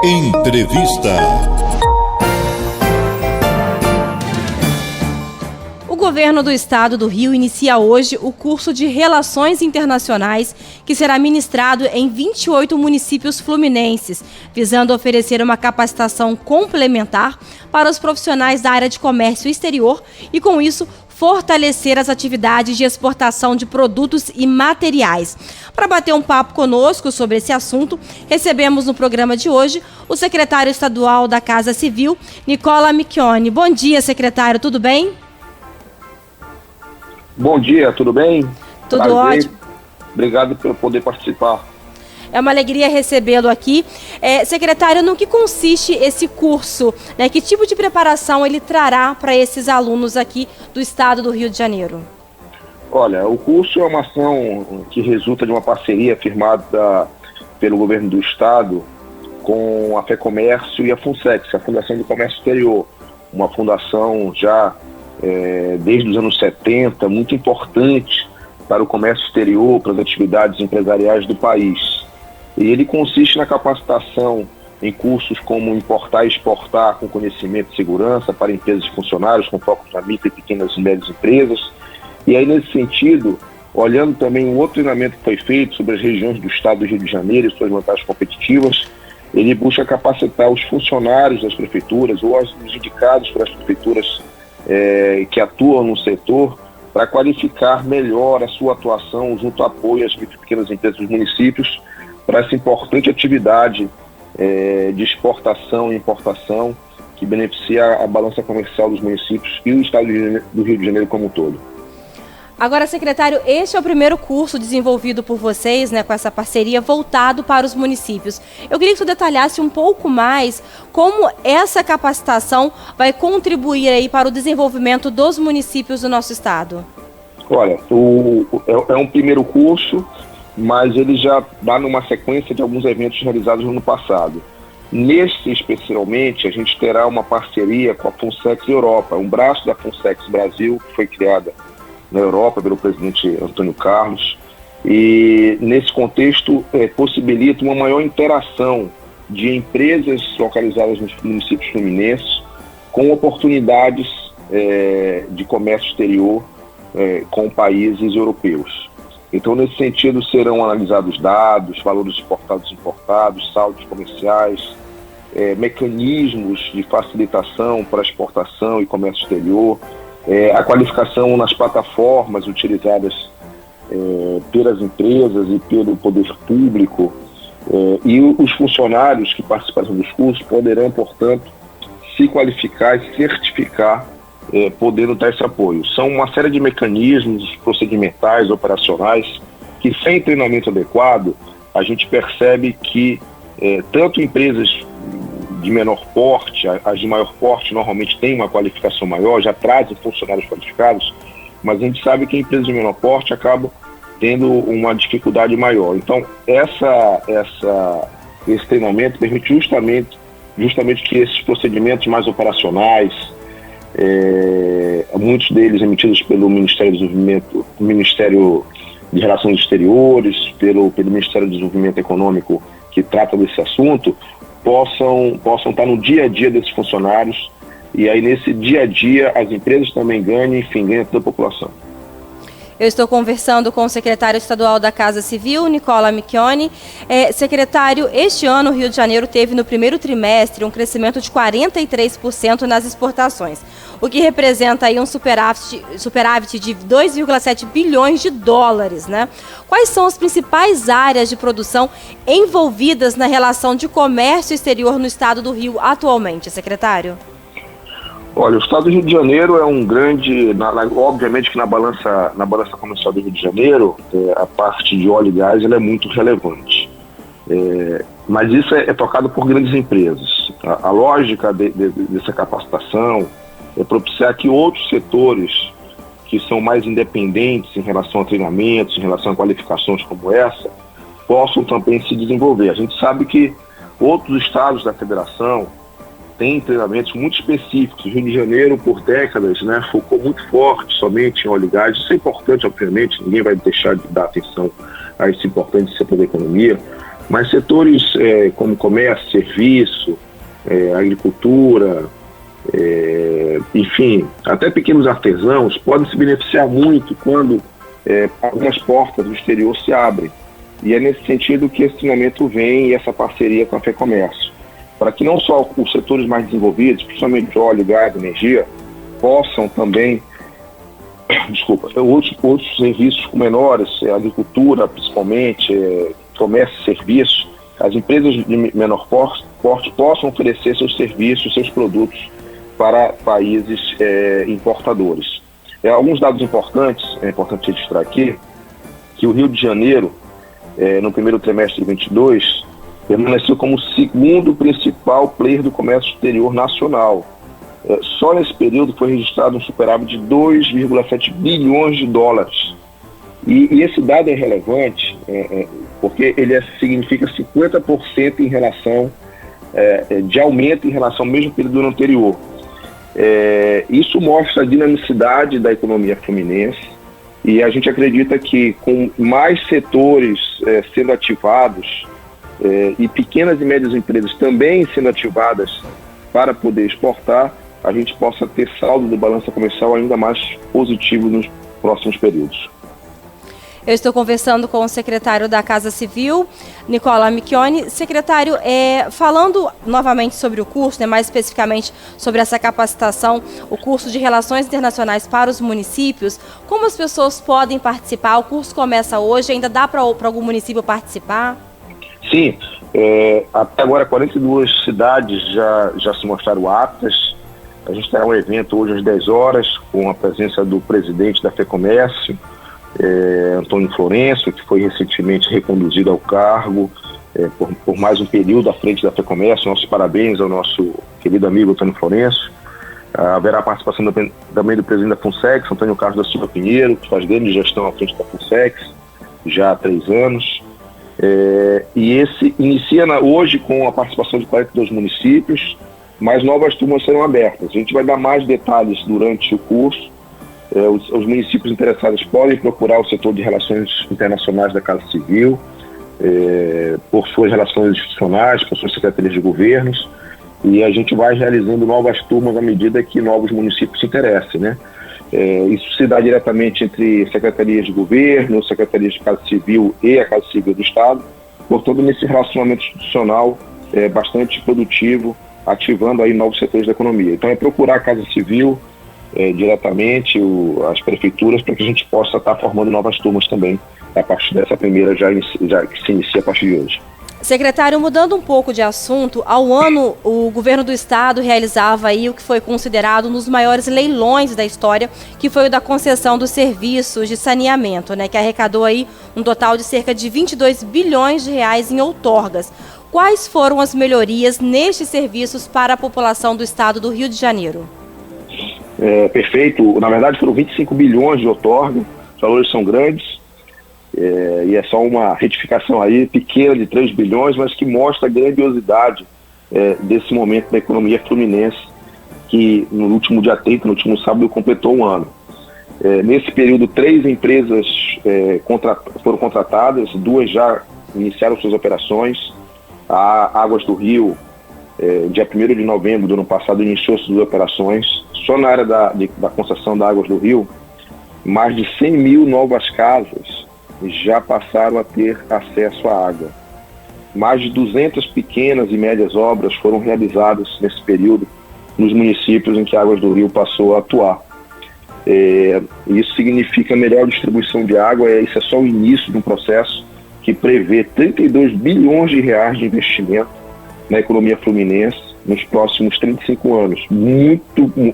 Entrevista. O governo do estado do Rio inicia hoje o curso de Relações Internacionais, que será ministrado em 28 municípios fluminenses, visando oferecer uma capacitação complementar para os profissionais da área de comércio exterior e, com isso, fortalecer as atividades de exportação de produtos e materiais. Para bater um papo conosco sobre esse assunto, recebemos no programa de hoje o secretário estadual da Casa Civil, Nicola Micchioni. Bom dia, secretário, tudo bem? Bom dia, tudo bem? Tudo Prazer. ótimo. Obrigado por poder participar. É uma alegria recebê-lo aqui. Secretário, no que consiste esse curso? Né? Que tipo de preparação ele trará para esses alunos aqui do estado do Rio de Janeiro? Olha, o curso é uma ação que resulta de uma parceria firmada pelo governo do estado com a FEComércio e a FUNSEX, a Fundação do Comércio Exterior, uma fundação já desde os anos 70, muito importante para o comércio exterior, para as atividades empresariais do país. E ele consiste na capacitação em cursos como importar e exportar com conhecimento e segurança para empresas e funcionários, com foco na micro e pequenas e médias empresas. E aí, nesse sentido, olhando também um outro treinamento que foi feito sobre as regiões do estado do Rio de Janeiro e suas vantagens competitivas, ele busca capacitar os funcionários das prefeituras ou os indicados pelas prefeituras que atuam no setor para qualificar melhor a sua atuação junto ao apoio às micro e pequenas empresas dos municípios para essa importante atividade de exportação e importação que beneficia a balança comercial dos municípios e o estado do Rio de Janeiro como um todo. Agora, secretário, este é o primeiro curso desenvolvido por vocês, né, com essa parceria voltado para os municípios. Eu queria que você detalhasse um pouco mais como essa capacitação vai contribuir aí para o desenvolvimento dos municípios do nosso estado. Olha, é um primeiro curso, mas ele já dá numa sequência de alguns eventos realizados no ano passado. Nesse, especialmente, a gente terá uma parceria com a FUNSEX Europa, um braço da FUNSEX Brasil, que foi criada na Europa pelo presidente Antônio Carlos, e nesse contexto possibilita uma maior interação de empresas localizadas nos municípios fluminenses com oportunidades de comércio exterior com países europeus. Então, nesse sentido, serão analisados dados, valores exportados e importados, saldos comerciais, mecanismos de facilitação para exportação e comércio exterior, a qualificação nas plataformas utilizadas pelas empresas e pelo poder público, e os funcionários que participarão dos cursos poderão, portanto, se qualificar e certificar, podendo dar esse apoio. São uma série de mecanismos procedimentais, operacionais, que sem treinamento adequado, a gente percebe que tanto empresas de menor porte, as de maior porte normalmente têm uma qualificação maior, já trazem funcionários qualificados, mas a gente sabe que empresas de menor porte acabam tendo uma dificuldade maior. Então, esse treinamento permite justamente que esses procedimentos mais operacionais, muitos deles emitidos pelo Ministério do Desenvolvimento, Ministério de Relações Exteriores, pelo Ministério do Desenvolvimento Econômico, que trata desse assunto, possam estar no dia a dia desses funcionários, e aí nesse dia a dia as empresas também ganham, enfim, ganha toda a população. Eu estou conversando com o secretário estadual da Casa Civil, Nicola Micchioni. Secretário, este ano o Rio de Janeiro teve no primeiro trimestre um crescimento de 43% nas exportações, o que representa aí um superávit de 2,7 bilhões de dólares, né? Quais são as principais áreas de produção envolvidas na relação de comércio exterior no estado do Rio atualmente, secretário? Olha, o estado do Rio de Janeiro é um grande, obviamente que na balança comercial do Rio de Janeiro, a parte de óleo e gás ela é muito relevante. Mas isso é tocado por grandes empresas. A lógica dessa capacitação é propiciar que outros setores que são mais independentes em relação a treinamentos, em relação a qualificações como essa, possam também se desenvolver. A gente sabe que outros estados da federação tem treinamentos muito específicos. O Rio de Janeiro, por décadas, focou muito forte somente em óleo e gás. Isso é importante, obviamente, ninguém vai deixar de dar atenção a esse importante setor da economia, Mas setores como comércio, serviço, agricultura, enfim, até pequenos artesãos podem se beneficiar muito quando algumas portas do exterior se abrem. E é nesse sentido que esse treinamento vem e essa parceria com a FEComércio, para que não só os setores mais desenvolvidos, principalmente óleo, gás, energia, possam também, outros serviços menores, agricultura principalmente, comércio e serviços, as empresas de menor porte possam oferecer seus serviços, seus produtos para países importadores. Alguns dados importantes, é importante registrar aqui, que o Rio de Janeiro, no primeiro trimestre de 2022, permaneceu como o segundo principal player do comércio exterior nacional. Só nesse período foi registrado um superávit de 2,7 bilhões de dólares. E esse dado é relevante porque ele significa 50% em relação de aumento em relação ao mesmo período anterior. Isso mostra a dinamicidade da economia fluminense e a gente acredita que com mais setores sendo ativados e pequenas e médias empresas também sendo ativadas para poder exportar, a gente possa ter saldo de balança comercial ainda mais positivo nos próximos períodos. Eu estou conversando com o secretário da Casa Civil, Nicola Micchioni. Secretário, falando novamente sobre o curso, mais especificamente sobre essa capacitação, o curso de Relações Internacionais para os municípios, como as pessoas podem participar? O curso começa hoje, ainda dá para algum município participar? Sim, até agora 42 cidades já se mostraram aptas. A gente terá um evento hoje às 10 horas, com a presença do presidente da FEComércio, Antônio Florencio, que foi recentemente reconduzido ao cargo por mais um período à frente da FEComércio. Nossos parabéns ao nosso querido amigo Antônio Florencio. Haverá a participação também do presidente da Funsex, Antônio Carlos da Silva Pinheiro, que faz grande gestão à frente da Funsex já há 3 anos. E esse inicia hoje com a participação de 42 municípios, mas novas turmas serão abertas. A gente vai dar mais detalhes durante o curso. Os municípios interessados podem procurar o setor de relações internacionais da Casa Civil, por suas relações institucionais, por suas secretarias de governos, e a gente vai realizando novas turmas à medida que novos municípios se interessem, né? Isso se dá diretamente entre secretarias de governo, secretarias de Casa Civil e a Casa Civil do Estado, portanto nesse relacionamento institucional bastante produtivo, ativando aí novos setores da economia. Então procurar a Casa Civil diretamente, as prefeituras, para que a gente possa estar formando novas turmas também, a partir dessa primeira que se inicia a partir de hoje. Secretário, mudando um pouco de assunto, ao ano o governo do estado realizava aí o que foi considerado um dos maiores leilões da história, que foi o da concessão dos serviços de saneamento, que arrecadou aí um total de cerca de 22 bilhões de reais em outorgas. Quais foram as melhorias nestes serviços para a população do estado do Rio de Janeiro? Perfeito. Na verdade foram 25 bilhões de outorga, os valores são grandes, e é só uma retificação aí pequena de 3 bilhões, mas que mostra a grandiosidade desse momento da economia fluminense, que no último dia 30, no último sábado, completou um ano. Nesse período, 3 empresas foram contratadas, 2 já iniciaram suas operações. A Águas do Rio, dia 1º de novembro do ano passado, iniciou suas operações. Só na área da concessão da Águas do Rio, mais de 100 mil novas casas já passaram a ter acesso à água. Mais de 200 pequenas e médias obras foram realizadas nesse período nos municípios em que a Águas do Rio passou a atuar. Isso significa melhor distribuição de água, isso é só o início de um processo que prevê 32 bilhões de reais de investimento na economia fluminense nos próximos 35 anos.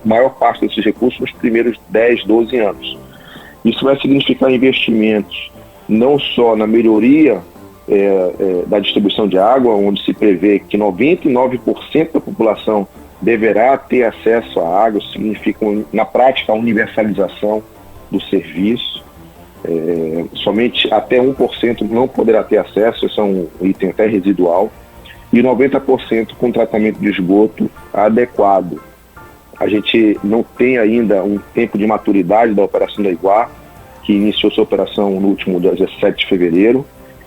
Maior parte desses recursos nos primeiros 10, 12 anos. Isso vai significar investimentos não só na melhoria da distribuição de água, onde se prevê que 99% da população deverá ter acesso à água. Isso significa, na prática, a universalização do serviço. Somente até 1% não poderá ter acesso, esse é um item até residual, e 90% com tratamento de esgoto adequado. A gente não tem ainda um tempo de maturidade da operação da Iguá, que iniciou sua operação no último dia 17 de fevereiro,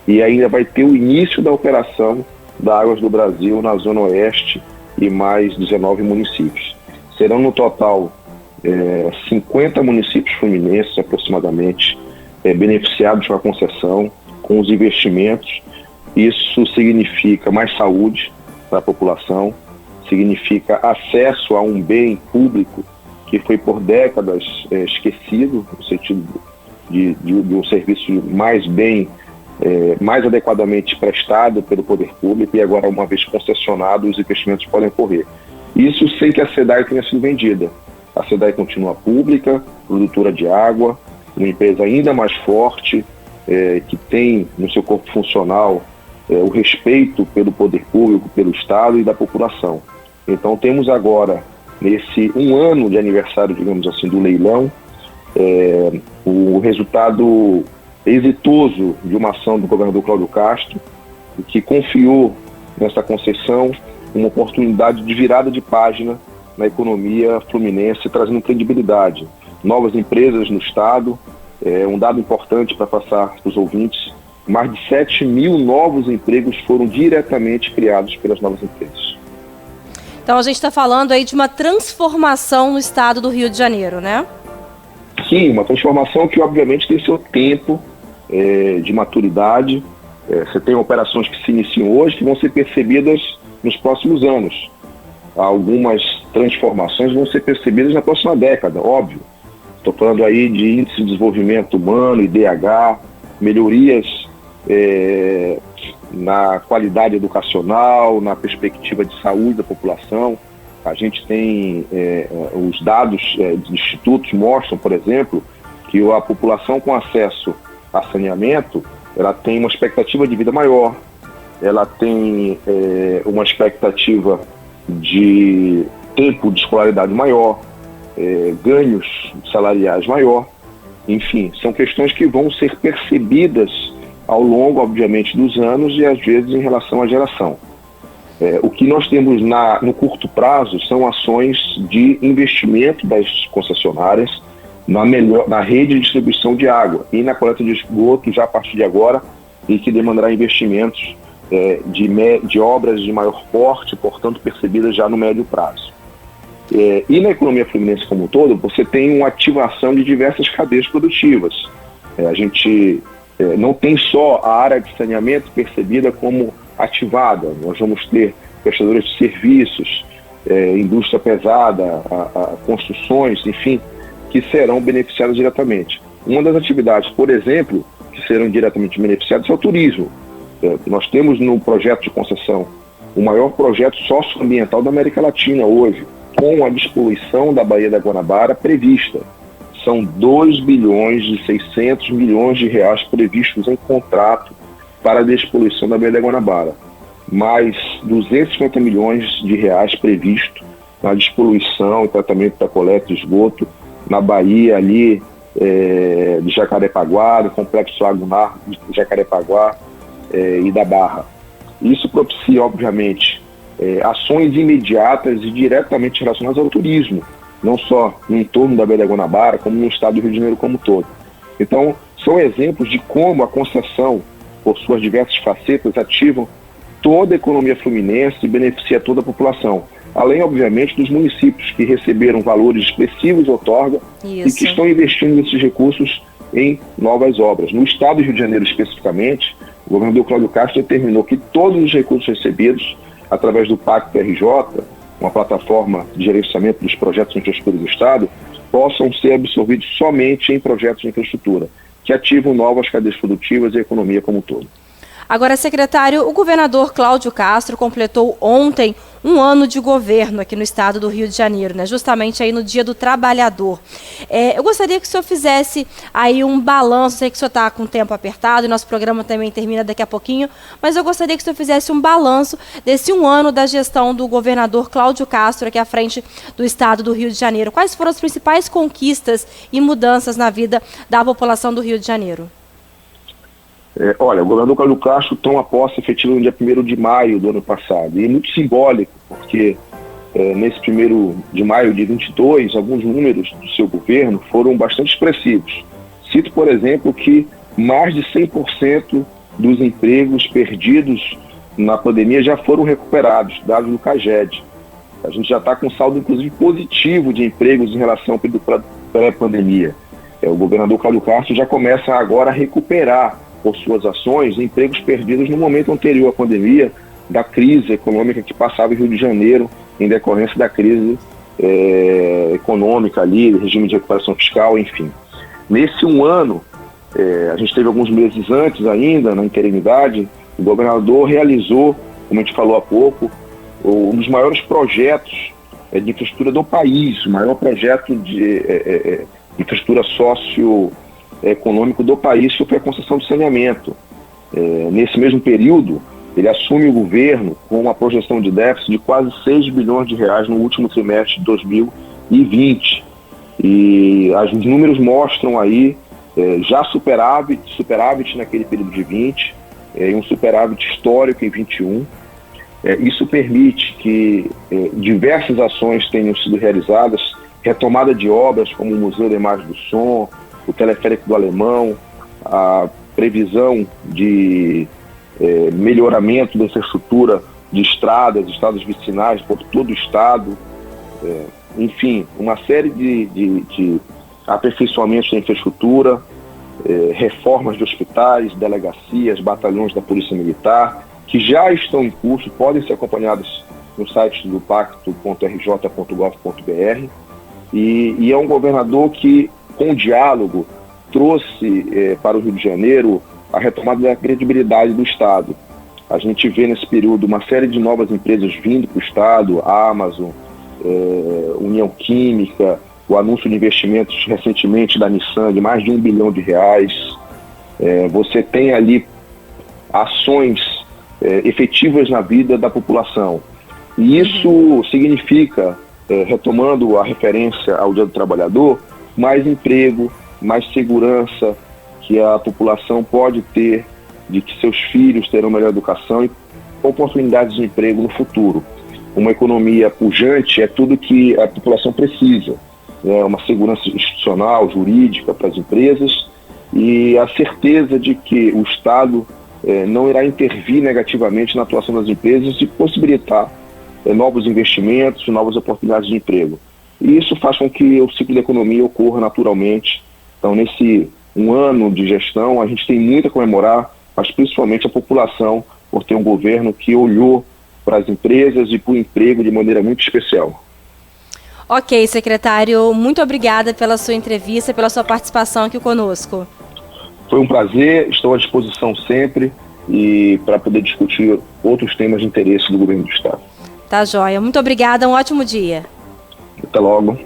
e ainda vai ter o início da operação da Águas do Brasil na Zona Oeste e mais 19 municípios. Serão no total 50 municípios fluminenses aproximadamente beneficiados com a concessão, com os investimentos. Isso significa mais saúde para a população, significa acesso a um bem público que foi por décadas esquecido, no sentido de um serviço mais adequadamente prestado pelo poder público, e agora, uma vez concessionado, os investimentos podem ocorrer. Isso sem que a SEDAI tenha sido vendida. A SEDAI continua pública, produtora de água, uma empresa ainda mais forte, que tem no seu corpo funcional o respeito pelo poder público, pelo Estado e da população. Então temos agora, nesse 1 ano de aniversário, digamos assim, do leilão, o resultado exitoso de uma ação do governador Cláudio Castro, que confiou nessa concessão uma oportunidade de virada de página na economia fluminense, trazendo credibilidade. Novas empresas no Estado, um dado importante para passar para os ouvintes: mais de 7 mil novos empregos foram diretamente criados pelas novas empresas. Então a gente está falando aí de uma transformação no estado do Rio de Janeiro, né? Sim, uma transformação que obviamente tem seu tempo de maturidade. Você tem operações que se iniciam hoje que vão ser percebidas nos próximos anos. Algumas transformações vão ser percebidas na próxima década, óbvio. Estou falando aí de índice de desenvolvimento humano, IDH, melhorias na qualidade educacional, na perspectiva de saúde da população. A gente tem os dados dos institutos mostram, por exemplo, que a população com acesso a saneamento, ela tem uma expectativa de vida maior, ela tem uma expectativa de tempo de escolaridade maior, ganhos salariais maior. Enfim, são questões que vão ser percebidas ao longo, obviamente, dos anos e às vezes em relação à geração. O que nós temos no curto prazo são ações de investimento das concessionárias na rede de distribuição de água e na coleta de esgoto já a partir de agora, e que demandará investimentos de obras de maior porte, portanto percebidas já no médio prazo. E na economia fluminense como um todo, você tem uma ativação de diversas cadeias produtivas. A gente não tem só a área de saneamento percebida como ativada, nós vamos ter prestadores de serviços, indústria pesada, construções, enfim, que serão beneficiadas diretamente. Uma das atividades, por exemplo, que serão diretamente beneficiadas é o turismo. Nós temos no projeto de concessão o maior projeto socioambiental da América Latina hoje, com a despoluição da Baía da Guanabara prevista. São 2,6 bilhões de reais previstos em contrato para a despoluição da Baía da Guanabara, mais 250 milhões de reais previsto na despoluição e tratamento da coleta de esgoto na Baía ali de Jacarepaguá, do Complexo Lagunar de Jacarepaguá e da Barra. Isso propicia, obviamente, ações imediatas e diretamente relacionadas ao turismo, não só no entorno da Baía da Guanabara, como no estado do Rio de Janeiro como um todo. Então, são exemplos de como a concessão, por suas diversas facetas, ativam toda a economia fluminense e beneficia toda a população. Além, obviamente, dos municípios que receberam valores expressivos de outorga e que estão investindo esses recursos em novas obras. No estado do Rio de Janeiro, especificamente, o governador Cláudio Castro determinou que todos os recursos recebidos através do Pacto RJ, uma plataforma de gerenciamento dos projetos de infraestrutura do Estado, possam ser absorvidos somente em projetos de infraestrutura, que ativam novas cadeias produtivas e a economia como um todo. Agora, secretário, o governador Cláudio Castro completou ontem 1 ano de governo aqui no estado do Rio de Janeiro, né? Justamente aí no Dia do Trabalhador. Eu gostaria que o senhor fizesse aí um balanço, sei que o senhor está com o tempo apertado e nosso programa também termina daqui a pouquinho, mas eu gostaria que o senhor fizesse um balanço desse 1 ano da gestão do governador Cláudio Castro aqui à frente do estado do Rio de Janeiro. Quais foram as principais conquistas e mudanças na vida da população do Rio de Janeiro? Olha, o governador Cláudio Castro toma posse efetiva no dia 1º de maio do ano passado. E é muito simbólico, porque nesse 1º de maio de 22, alguns números do seu governo foram bastante expressivos. Cito, por exemplo, que mais de 100% dos empregos perdidos na pandemia já foram recuperados, dados do CAGED. A gente já está com saldo, inclusive, positivo de empregos em relação ao período pré-pandemia. O governador Cláudio Castro já começa agora a recuperar, por suas ações, empregos perdidos no momento anterior à pandemia, da crise econômica que passava em Rio de Janeiro, em decorrência da crise econômica ali, regime de recuperação fiscal, enfim. Nesse um ano, a gente teve alguns meses antes ainda, na interinidade, o governador realizou, como a gente falou há pouco, um dos maiores projetos de infraestrutura do país, o maior projeto de infraestrutura socioeconômico do país, que foi a concessão de saneamento. Nesse mesmo período, ele assume o governo com uma projeção de déficit de quase 6 bilhões de reais no último trimestre de 2020. E os números mostram aí já superávit naquele período de 20, e um superávit histórico em 21. Isso permite que diversas ações tenham sido realizadas, retomada de obras como o Museu da Imagem do Som, o Teleférico do Alemão, a previsão de melhoramento da infraestrutura de estradas vicinais por todo o estado, enfim, uma série de aperfeiçoamentos da infraestrutura, reformas de hospitais, delegacias, batalhões da Polícia Militar, que já estão em curso, podem ser acompanhados no site do pacto.rj.gov.br, e é um governador que, com diálogo, trouxe para o Rio de Janeiro a retomada da credibilidade do Estado. A gente vê nesse período uma série de novas empresas vindo para o Estado, a Amazon, União Química, o anúncio de investimentos recentemente da Nissan de mais de R$1 bilhão. Você tem ali ações efetivas na vida da população. E isso significa, retomando a referência ao Dia do Trabalhador, mais emprego, mais segurança que a população pode ter de que seus filhos terão melhor educação e oportunidades de emprego no futuro. Uma economia pujante é tudo que a população precisa, uma segurança institucional, jurídica para as empresas e a certeza de que o Estado não irá intervir negativamente na atuação das empresas e possibilitar novos investimentos, novas oportunidades de emprego. E isso faz com que o ciclo da economia ocorra naturalmente. Então, nesse um ano de gestão, a gente tem muito a comemorar, mas principalmente a população, por ter um governo que olhou para as empresas e para o emprego de maneira muito especial. Ok, secretário, muito obrigada pela sua entrevista, pela sua participação aqui conosco. Foi um prazer, estou à disposição sempre e para poder discutir outros temas de interesse do governo do Estado. Tá joia, muito obrigada, um ótimo dia. Até logo.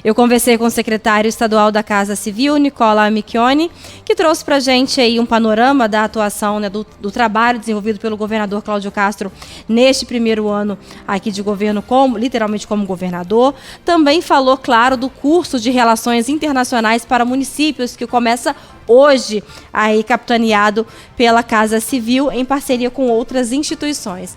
Eu conversei com o secretário estadual da Casa Civil, Nicola Micchioni, que trouxe para a gente aí um panorama da atuação, do trabalho desenvolvido pelo governador Cláudio Castro neste primeiro ano aqui de governo, literalmente como governador. Também falou, claro, do curso de Relações Internacionais para Municípios, que começa hoje, aí capitaneado pela Casa Civil, em parceria com outras instituições.